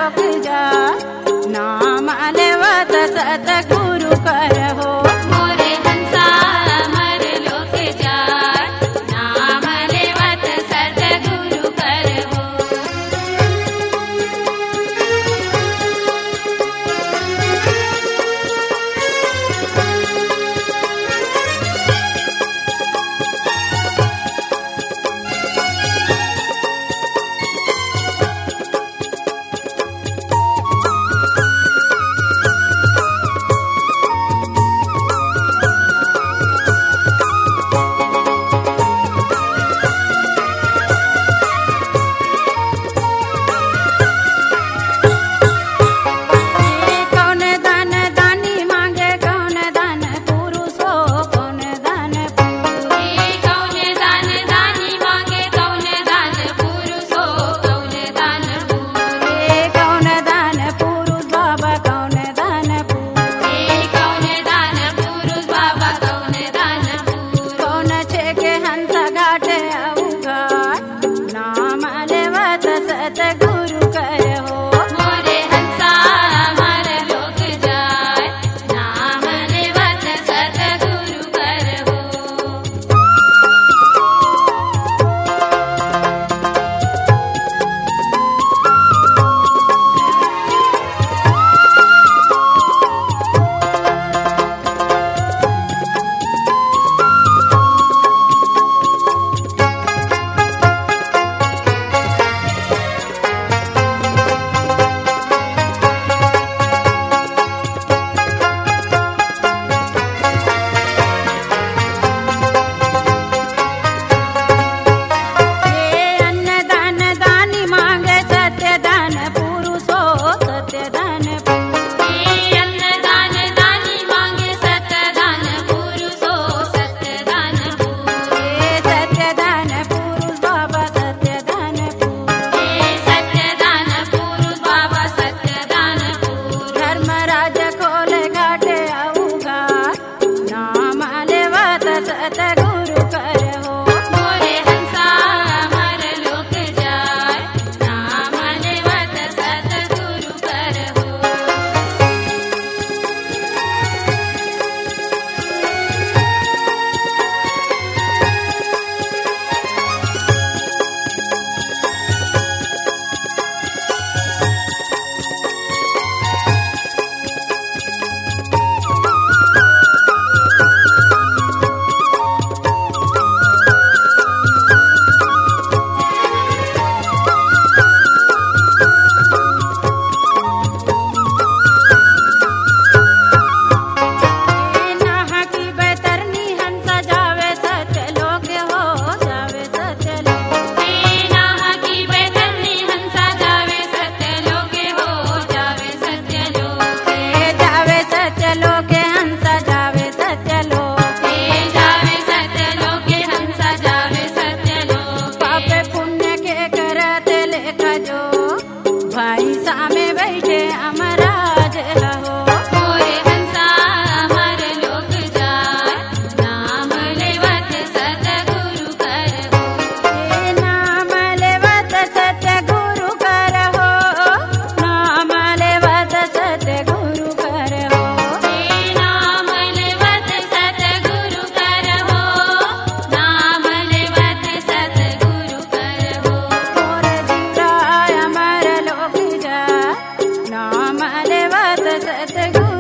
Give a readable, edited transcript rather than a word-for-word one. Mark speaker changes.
Speaker 1: लोक जा नाम लेवत सतगुरु करहो
Speaker 2: मोरे हंसा अमर लोक जाय नाम लेवत सतगुरु करहो
Speaker 1: सतगुरु करहो
Speaker 2: मोरे हंसा अमर लोक जाय नाम लेवत सतगुरु करहो
Speaker 1: सतगुरु करहो
Speaker 2: मोरे हंसा अमर लोक जाय नाम लेवत सतगुरु करहो
Speaker 1: भाई सामे बैठे अमराज हो
Speaker 2: मोरे हंसा अमर लोक जाय नाम लेवत सतगुरु करहो
Speaker 1: नाम लेवत सतगुरु करहो नाम लेवत सतगुरु करहो
Speaker 2: नाम लेवत सतगुरु करहो नाम लेवत सतगुरु करहो
Speaker 1: मोर जीवराय अमर लोक जा नाम लेवत सतगुरु